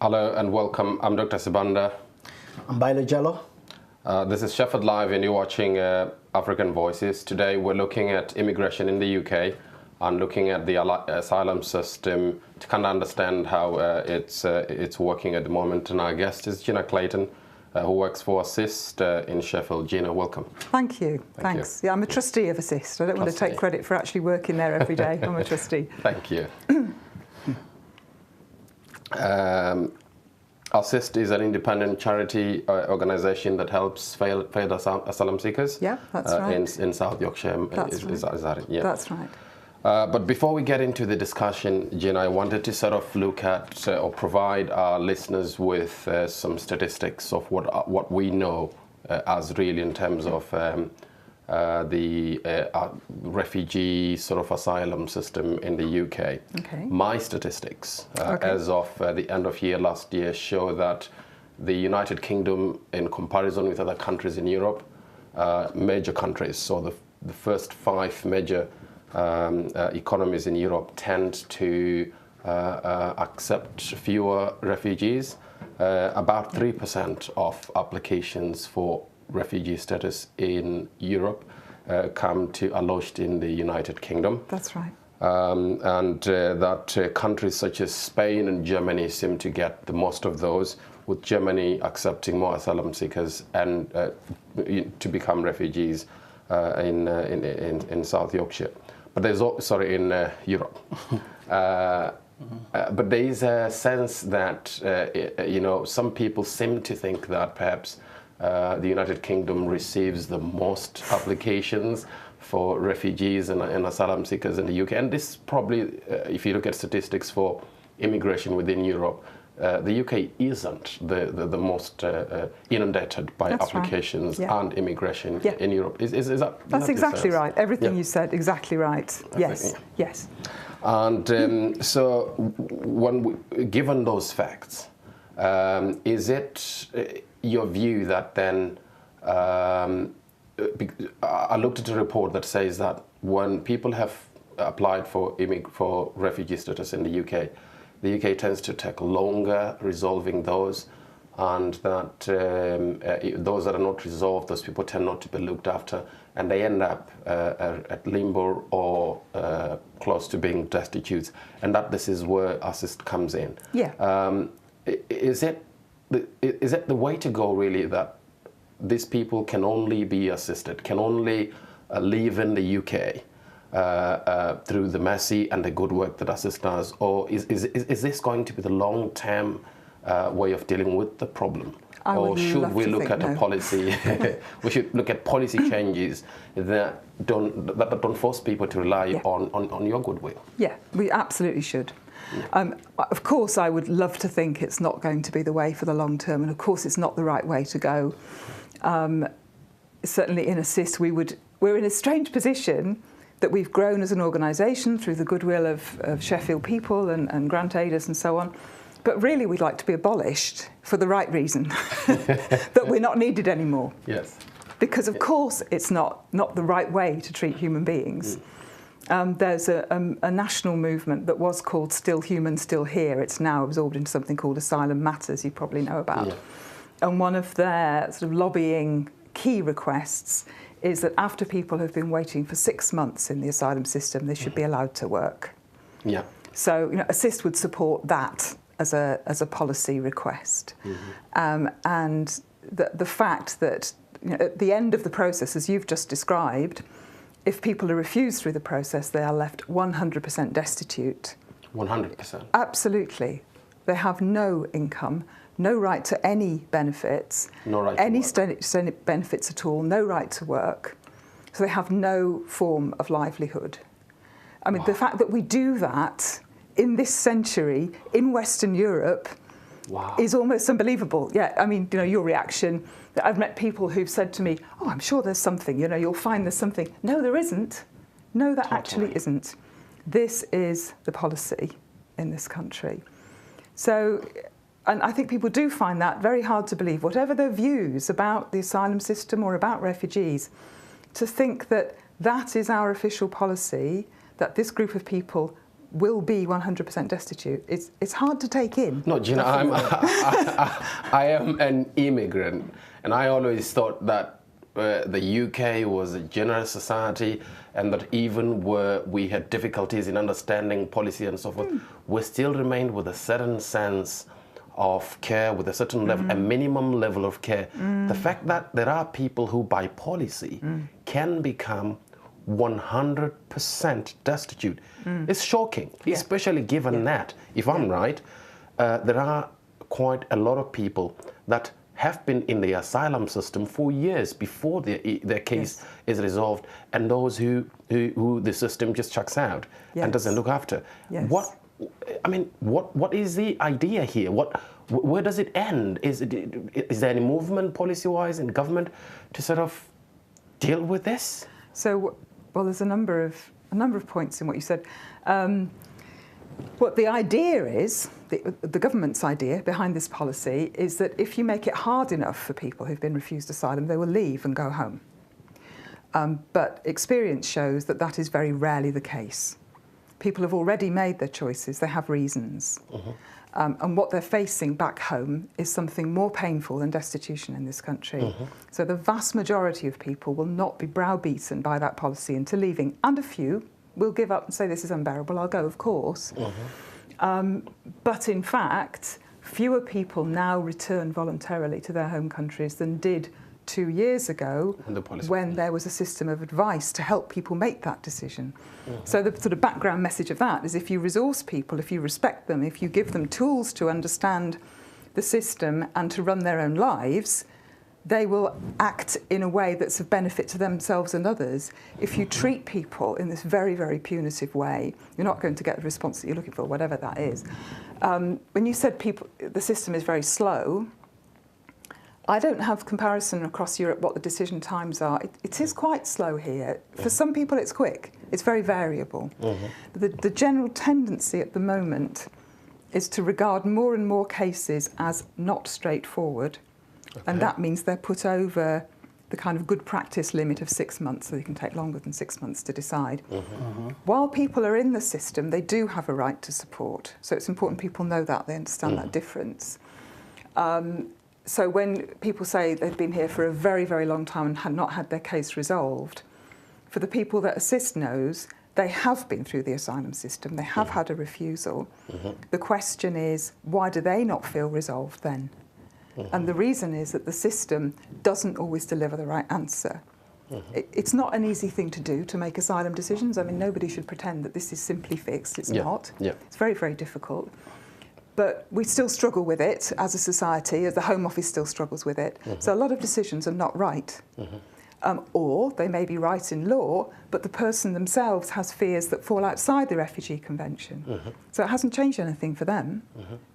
Hello and welcome. I'm Dr. Sibanda. I'm Baillor Jalloh. This is Sheffield Live and you're watching African Voices. Today we're looking at immigration in the UK and looking at the asylum system to kind of understand how it's working at the moment. And our guest is Gina Clayton, who works for Assist in Sheffield. Gina, welcome. Thank you. Thanks. Yeah, I'm a trustee of Assist. I don't want to take credit for actually working there every day. I'm a trustee. Thank you. Assist is an independent charity organisation that helps failed asylum seekers. Yeah, that's right. In South Yorkshire. That's right. Is that it? Yeah. That's right. But before we get into the discussion, Gina, I wanted to sort of look at or provide our listeners with some statistics of what we know as really in terms of the refugee sort of asylum system in the UK. Okay. My statistics as of the end of year last year show that the United Kingdom, in comparison with other countries in Europe, major countries, so the first 5 major economies in Europe tend to accept fewer refugees. About 3% of applications for refugee status in Europe are lodged in the United Kingdom. That's right. And that countries such as Spain and Germany seem to get the most of those, with Germany accepting more asylum seekers and to become refugees in South Yorkshire. But there's in Europe. But there is a sense that some people seem to think that perhaps the United Kingdom receives the most applications for refugees and asylum seekers in the UK. And this probably, if you look at statistics for immigration within Europe, the UK isn't the most inundated by That's applications right. Yeah. and immigration Yeah. in Europe. Is that? That's exactly right. Everything Yeah. you said, exactly right. Yes. Yes. And so, given those facts, is it your view that then, I looked at a report that says that when people have applied for refugee status in the UK tends to take longer resolving those, and that those that are not resolved, those people tend not to be looked after, and they end up at limbo or close to being destitute, and that this is where Assist comes in. Yeah. Is it the way to go, really, that these people can only be assisted, can only live in the UK through the mercy and the good work that Assist does, or is this going to be the long-term way of dealing with the problem? Or should we look at a policy? We should look at policy changes that don't force people to rely on your goodwill. Yeah, we absolutely should. Of course, I would love to think it's not going to be the way for the long term, and of course, it's not the right way to go. Certainly, in Assist, we're in a strange position that we've grown as an organisation through the goodwill of Sheffield people and grant aiders and so on. But really, we'd like to be abolished for the right reason, that we're not needed anymore. Yes. Because, of course, it's not the right way to treat human beings. There's a national movement that was called Still Human, Still Here. It's now absorbed into something called Asylum Matters, you probably know about. Yeah. And one of their sort of lobbying key requests is that after people have been waiting for 6 months in the asylum system, they should be allowed to work. Yeah. So, Assist would support that as a policy request. And the fact that at the end of the process, as you've just described, if people are refused through the process, they are left 100% destitute. 100%? Absolutely. They have no income, no right to any benefits, no right to any benefits at all, no right to work. So they have no form of livelihood. I mean, the fact that we do that in this century in Western Europe is almost unbelievable. Yeah, I mean, your reaction. I've met people who've said to me, "Oh, I'm sure there's something. You'll find there's something." No, there isn't. No, there actually isn't. This is the policy in this country. So, and I think people do find that very hard to believe, whatever their views about the asylum system or about refugees, to think that that is our official policy, that this group of people will be 100% destitute. It's hard to take in. No, Gina, I am an immigrant, and I always thought that the UK was a generous society, and that even where we had difficulties in understanding policy and so forth, we still remained with a certain sense of care, with a certain level, a minimum level of care. The fact that there are people who, by policy, can become 100% destitute is shocking, especially given that, if I'm right, there are quite a lot of people that have been in the asylum system for years before their case is resolved, and those who the system just chucks out and doesn't look after. What is the idea here? Where does it end? Is there any movement policy-wise in government to sort of deal with this? So, well, there's a number of points in what you said. What the idea is, the government's idea behind this policy is that if you make it hard enough for people who've been refused asylum, they will leave and go home. But experience shows that that is very rarely the case. People have already made their choices, they have reasons. And what they're facing back home is something more painful than destitution in this country. So the vast majority of people will not be browbeaten by that policy into leaving, and a few will give up and say, this is unbearable, I'll go, of course. But in fact, fewer people now return voluntarily to their home countries than did 2 years ago when there was a system of advice to help people make that decision. So the sort of background message of that is, if you resource people, if you respect them, if you give them tools to understand the system and to run their own lives, they will act in a way that's of benefit to themselves and others. If you treat people in this very, very punitive way, you're not going to get the response that you're looking for, whatever that is. When you said the system is very slow, I don't have comparison across Europe what the decision times are. It is quite slow here. For some people it's quick. It's very variable. The general tendency at the moment is to regard more and more cases as not straightforward. And that means they're put over the kind of good practice limit of 6 months, so they can take longer than 6 months to decide. While people are in the system, they do have a right to support. So it's important people know that, they understand that difference. So when people say they've been here for a very, very long time and have not had their case resolved, for the people that Assist knows, they have been through the asylum system, they have had a refusal. The question is, why do they not feel resolved then? And the reason is that the system doesn't always deliver the right answer. It's not an easy thing to do, to make asylum decisions. I mean, nobody should pretend that this is simply fixed. It's not. It's very, very difficult. But we still struggle with it as a society, as the Home Office still struggles with it. So a lot of decisions are not right. Or they may be right in law, but the person themselves has fears that fall outside the Refugee Convention. So it hasn't changed anything for them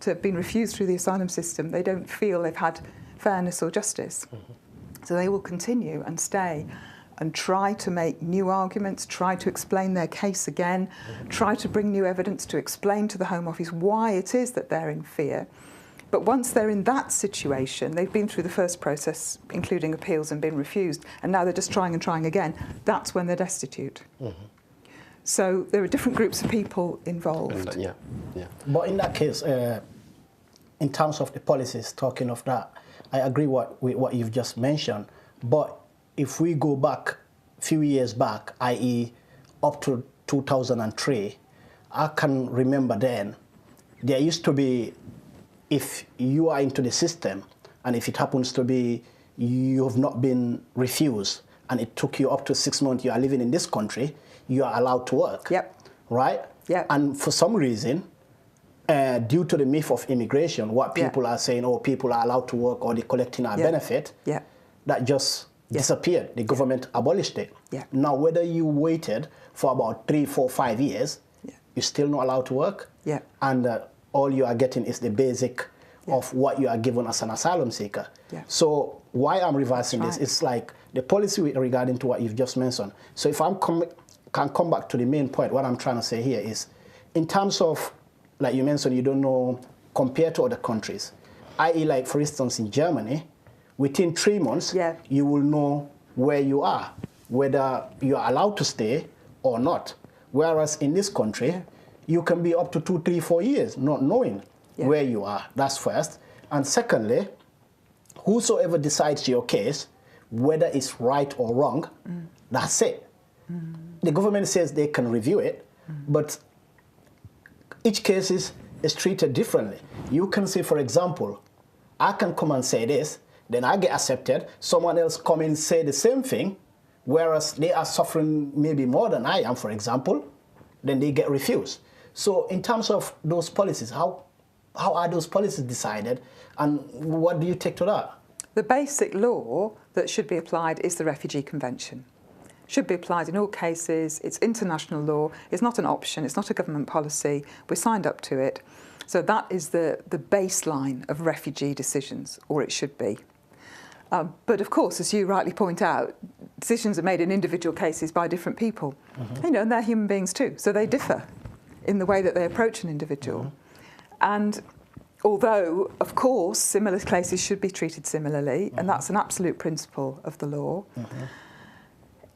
to have been refused through the asylum system. They don't feel they've had fairness or justice. So they will continue and stay and try to make new arguments, try to explain their case again, try to bring new evidence to explain to the Home Office why it is that they're in fear. But once they're in that situation, they've been through the first process, including appeals, and been refused, and now they're just trying and trying again, that's when they're destitute. So there are different groups of people involved. But in that case, in terms of the policies, talking of that, I agree with what you've just mentioned. But if we go back a few years back, i.e. up to 2003, I can remember then, there used to be, if you are into the system, and if it happens to be you have not been refused, and it took you up to 6 months, you are living in this country, you are allowed to work. Right? And for some reason, due to the myth of immigration, what people are saying, oh, people are allowed to work or they're collecting our benefit, that just disappeared. The government abolished it. Now, whether you waited for about 3, 4, 5 years, you're still not allowed to work. And all you are getting is the basic of what you are given as an asylum seeker. So why I'm reversing this, it's like the policy regarding to what you've just mentioned. So if I can come back to the main point, what I'm trying to say here is, in terms of, like you mentioned, you don't know compared to other countries, i.e. like, for instance, in Germany, within 3 months, you will know where you are, whether you are allowed to stay or not. Whereas in this country, you can be up to 2, 3, 4 years not knowing where you are. That's first. And secondly, whosoever decides your case, whether it's right or wrong, that's it. The government says they can review it, but each case is treated differently. You can say, for example, I can come and say this, then I get accepted, someone else come and say the same thing, whereas they are suffering maybe more than I am, for example, then they get refused. So in terms of those policies, how are those policies decided, and what do you take to that? The basic law that should be applied is the Refugee Convention. Should be applied in all cases. It's international law. It's not an option. It's not a government policy. We're signed up to it. So that is the baseline of refugee decisions, or it should be. But of course, as you rightly point out, decisions are made in individual cases by different people. You know, and they're human beings too, so they differ in the way that they approach an individual. And although, of course, similar cases should be treated similarly, and that's an absolute principle of the law,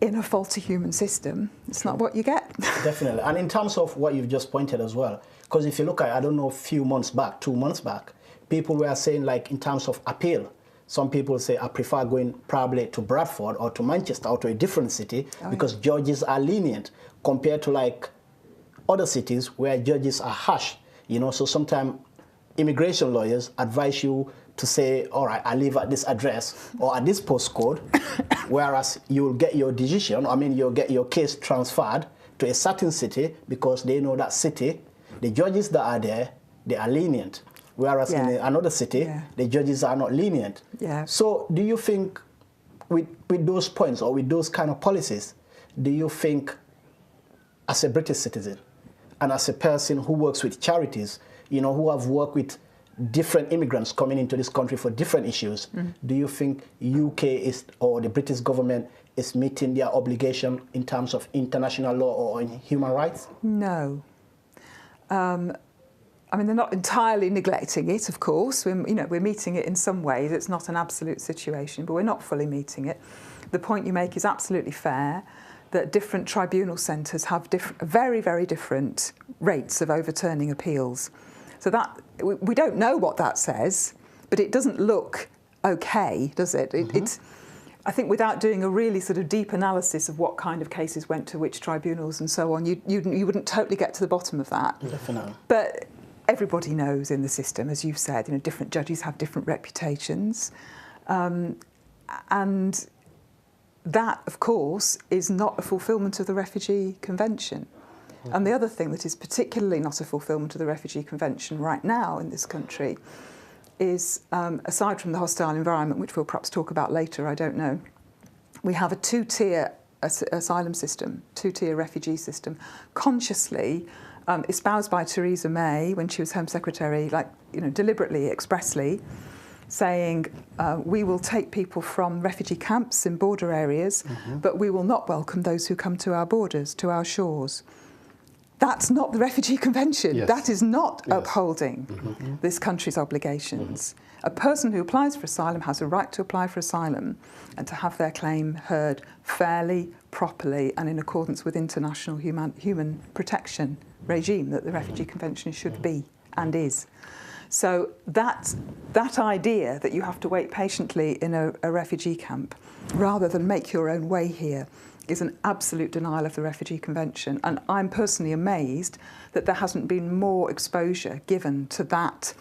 in a faulty human system, it's not what you get. Definitely. And in terms of what you've just pointed as well, because if you look at, I don't know, a few months back, 2 months back, people were saying, like, in terms of appeal, some people say, I prefer going probably to Bradford or to Manchester or to a different city because judges are lenient compared to, like, other cities where judges are harsh. You know, so sometimes immigration lawyers advise you to say, all right, I live at this address or at this postcode, whereas you'll get your decision, I mean, you'll get your case transferred to a certain city because they know that city, the judges that are there, they are lenient. Whereas in another city, the judges are not lenient. So do you think with those points or with those kind of policies, do you think as a British citizen and as a person who works with charities, you know, who have worked with different immigrants coming into this country for different issues, do you think UK is, or the British government is meeting their obligation in terms of international law or in human rights? No. I mean, they're not entirely neglecting it, of course. We're meeting it in some ways. It's not an absolute situation, but we're not fully meeting it. The point you make is absolutely fair, that different tribunal centres have very, very different rates of overturning appeals. So that we don't know what that says, but it doesn't look okay, does it? It's, I think, without doing a really sort of deep analysis of what kind of cases went to which tribunals and so on, you wouldn't totally get to the bottom of that. Definitely. But everybody knows in the system, as you've said, you know, different judges have different reputations, and that, of course, is not a fulfilment of the Refugee Convention. And the other thing that is particularly not a fulfilment of the Refugee Convention right now in this country is, aside from the hostile environment, which we'll perhaps talk about later, I don't know, we have a two-tier asylum system, two-tier refugee system, consciously espoused by Theresa May when she was Home Secretary, like, you know, deliberately, expressly, saying we will take people from refugee camps in border areas, but we will not welcome those who come to our borders, to our shores. That's not the Refugee Convention. That is not upholding this country's obligations. A person who applies for asylum has a right to apply for asylum and to have their claim heard fairly, properly, and in accordance with international human protection regime that the Refugee Convention should be and is. So that idea that you have to wait patiently in a refugee camp rather than make your own way here is an absolute denial of the Refugee Convention. And I'm personally amazed that there hasn't been more exposure given to that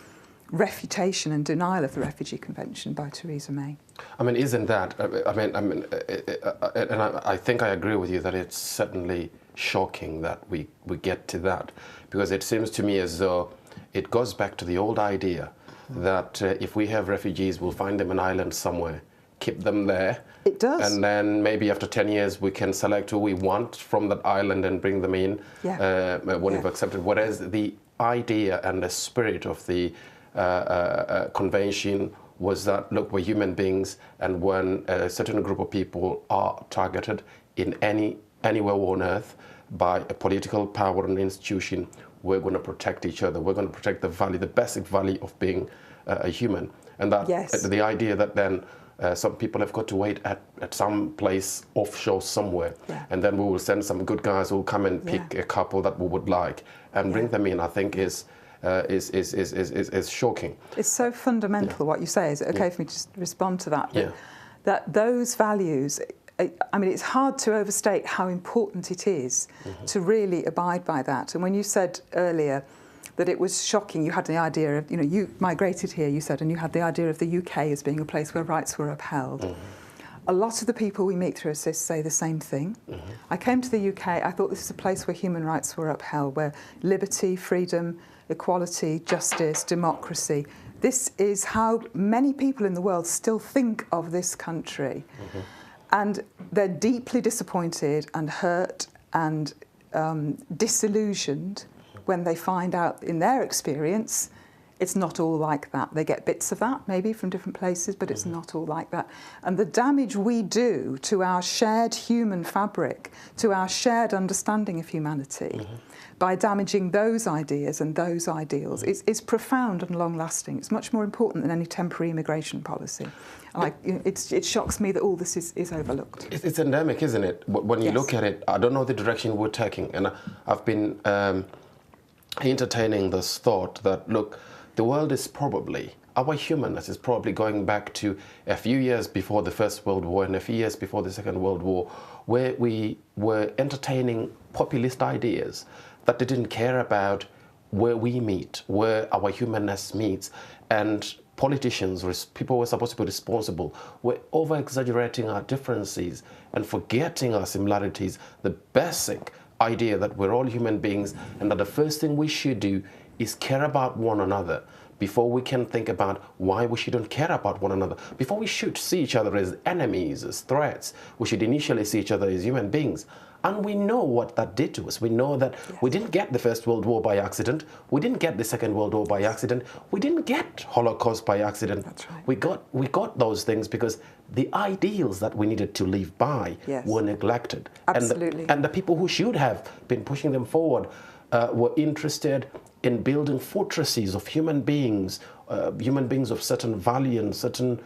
refutation and denial of the Refugee Convention by Theresa May. I mean, isn't that, and I think I agree with you that it's certainly shocking that we get to that, because it seems to me as though it goes back to the old idea that if we have refugees, we'll find them an island somewhere, keep them there. It does. And then maybe after 10 years, we can select who we want from that island and bring them in when we've accepted. Whereas the idea and the spirit of the convention was that, look, we're human beings, and when a certain group of people are targeted in anywhere on earth by a political power and institution, we're going to protect each other. We're going to protect the basic value of being a human. And that the idea that then Some people have got to wait at some place offshore somewhere, and then we will send some good guys who will come and pick a couple that we would like and bring them in. I think is shocking. It's so fundamental what you say. Is it okay for me to just respond to that? That those values, I mean, it's hard to overstate how important it is to really abide by that. And when you said earlier that it was shocking, you had the idea of, you migrated here, you said, and you had the idea of the UK as being a place where rights were upheld. A lot of the people we meet through Assist say the same thing. I came to the UK, I thought this is a place where human rights were upheld, where liberty, freedom, equality, justice, democracy. This is how many people in the world still think of this country. And they're deeply disappointed and hurt and disillusioned when they find out, in their experience, it's not all like that. They get bits of that, maybe, from different places, but it's not all like that. And the damage we do to our shared human fabric, to our shared understanding of humanity, by damaging those ideas and those ideals, is profound and long-lasting. It's much more important than any temporary immigration policy. It shocks me that all this is overlooked. It's endemic, isn't it? When you look at it, I don't know the direction we're taking. And I've been entertaining this thought that, look, the world is probably, our humanness is probably going back to a few years before the First World War and a few years before the Second World War, where we were entertaining populist ideas that didn't care about where we meet, where our humanness meets. And politicians, people who were supposed to be responsible, were over-exaggerating our differences and forgetting our similarities, the basic idea that we're all human beings and that the first thing we should do is care about one another before we can think about why we shouldn't care about one another. Before we should see each other as enemies, as threats, we should initially see each other as human beings. And we know what that did to us. We know that we didn't get the First World War by accident. We didn't get the Second World War by accident. We didn't get Holocaust by accident. That's right. We got those things because the ideals that we needed to live by were neglected. Absolutely. And the people who should have been pushing them forward were interested in building fortresses of human beings of certain value and certain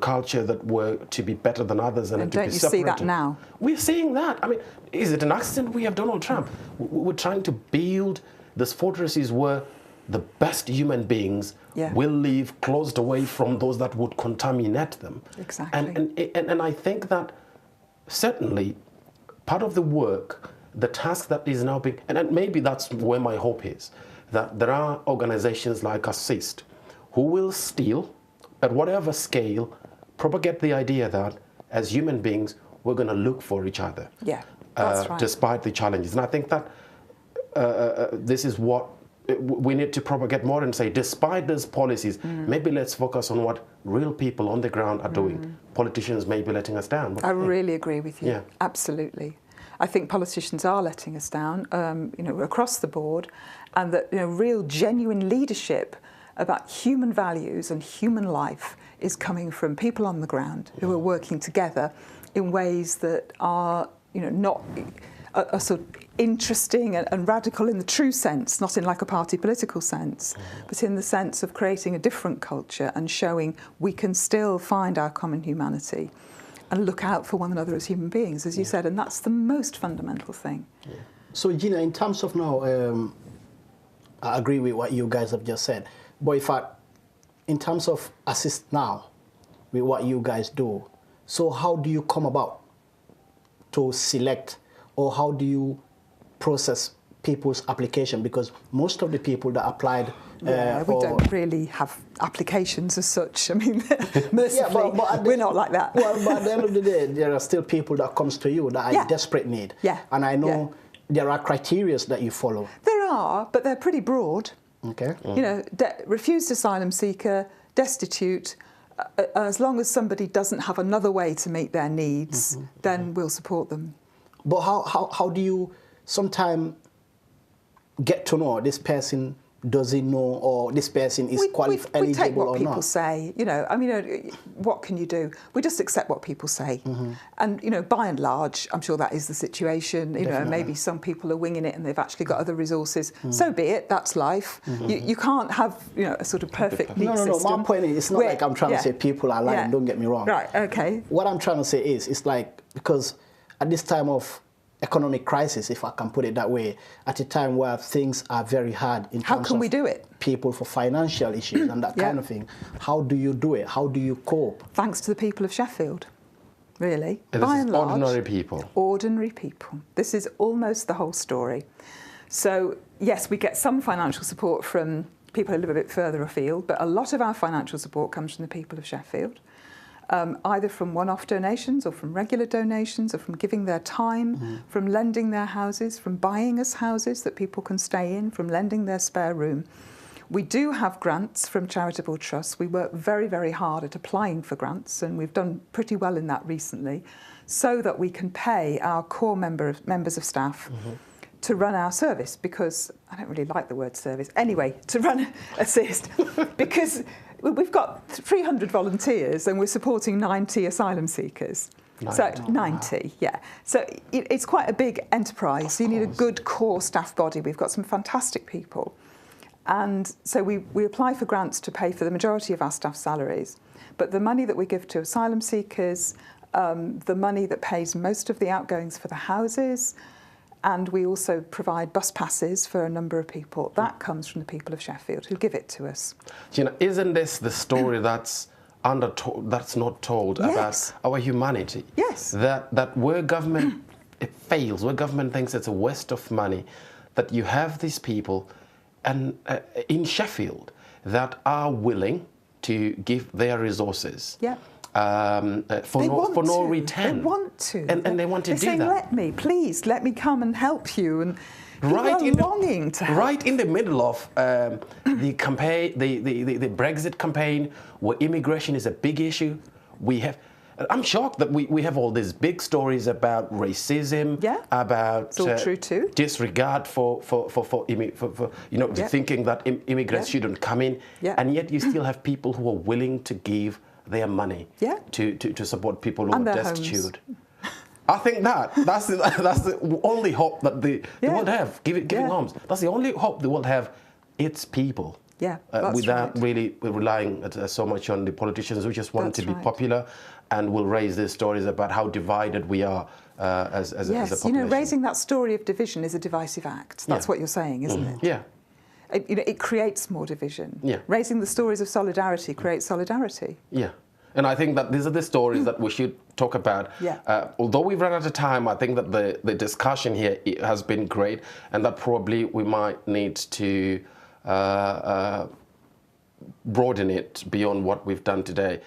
culture that were to be better than others and to be separated. Don't you see that now? We're seeing that. I mean, is it an accident we have Donald Trump? We're trying to build these fortresses where the best human beings will live closed away from those that would contaminate them. Exactly. And I think that certainly part of the work, the task that is now being, and maybe that's where my hope is, that there are organizations like Assist who will still, at whatever scale, propagate the idea that as human beings, we're going to look for each other. Yeah, that's right. Despite the challenges. And I think that this is what we need to propagate more and say, despite these policies, maybe let's focus on what real people on the ground are doing. Politicians may be letting us down. I really agree with you. Yeah. Absolutely. I think politicians are letting us down, across the board, and that real, genuine leadership about human values and human life is coming from people on the ground who are working together in ways that are, not are sort of interesting and radical in the true sense, not in like a party political sense, but in the sense of creating a different culture and showing we can still find our common humanity and look out for one another as human beings, as you said, and that's the most fundamental thing. Yeah. So, Gina, in terms of now, I agree with what you guys have just said, but in terms of Assist now, with what you guys do, so how do you come about to select, or how do you process people's application? Because most of the people that applied we don't really have applications as such. I mean, mercifully, we're not like that. Well, but at the end of the day, there are still people that comes to you that are in desperate need. Yeah. And I know there are criteria that you follow. There are, but they're pretty broad. Okay. Refused asylum seeker, destitute. As long as somebody doesn't have another way to meet their needs, then we'll support them. But how do you sometimes get to know this person does he know, or this person is eligible we take what or people not? say. You know, I mean, what can you do? We just accept what people say. And, you know, by and large, I'm sure that is the situation. You know, maybe some people are winging it and they've actually got other resources. So be it, that's life. You can't have, you know, a sort of perfect neat system. No, my point is, it's not like I'm trying to say people are lying, don't get me wrong. Right, okay. What I'm trying to say is, it's like, because at this time of economic crisis, if I can put it that way, at a time where things are very hard in How terms can of we do it? people for financial issues and that kind of thing, how do you do it? How do you cope? Thanks to the people of Sheffield, really. And By this and is large, ordinary people. Ordinary people. This is almost the whole story. So, yes, we get some financial support from people who live a bit further afield, but a lot of our financial support comes from the people of Sheffield. Either from one-off donations or from regular donations or from giving their time, from lending their houses, from buying us houses that people can stay in, from lending their spare room. We do have grants from charitable trusts. We work very, very hard at applying for grants, and we've done pretty well in that recently, so that we can pay our core members of staff to run our service, because I don't really like the word service. Anyway, to run assist, because we've got 300 volunteers and we're supporting 90 asylum seekers. 90. So 90, yeah. So it's quite a big enterprise. So you need a good core staff body. We've got some fantastic people. And so we apply for grants to pay for the majority of our staff salaries. But the money that we give to asylum seekers, the money that pays most of the outgoings for the houses, and we also provide bus passes for a number of people. That comes from the people of Sheffield who give it to us. Gina, isn't this the story that's not told about our humanity? Yes. That where government it fails, where government thinks it's a waste of money, that you have these people and in Sheffield that are willing to give their resources. Yeah. For no return. They want to. And they want to do saying, that. Please, let me come and help you. And people are longing to help. Right in the middle of the campaign, the Brexit campaign, where immigration is a big issue, I'm shocked that we have all these big stories about racism, about it's all true too. disregard for thinking that immigrants shouldn't come in, and yet you still have people who are willing to give their money to support people who are destitute. I think that's the only hope that the world have, giving homes. That's the only hope the world have. It's people. Yeah, without really relying so much on the politicians who just want to be popular and will raise these stories about how divided we are as a population. You know, raising that story of division is a divisive act. That's what you're saying, isn't it? Yeah. It creates more division. Yeah. Raising the stories of solidarity creates solidarity. Yeah. And I think that these are the stories that we should talk about. Yeah. Although we've run out of time, I think that the discussion here has been great, and that probably we might need to broaden it beyond what we've done today.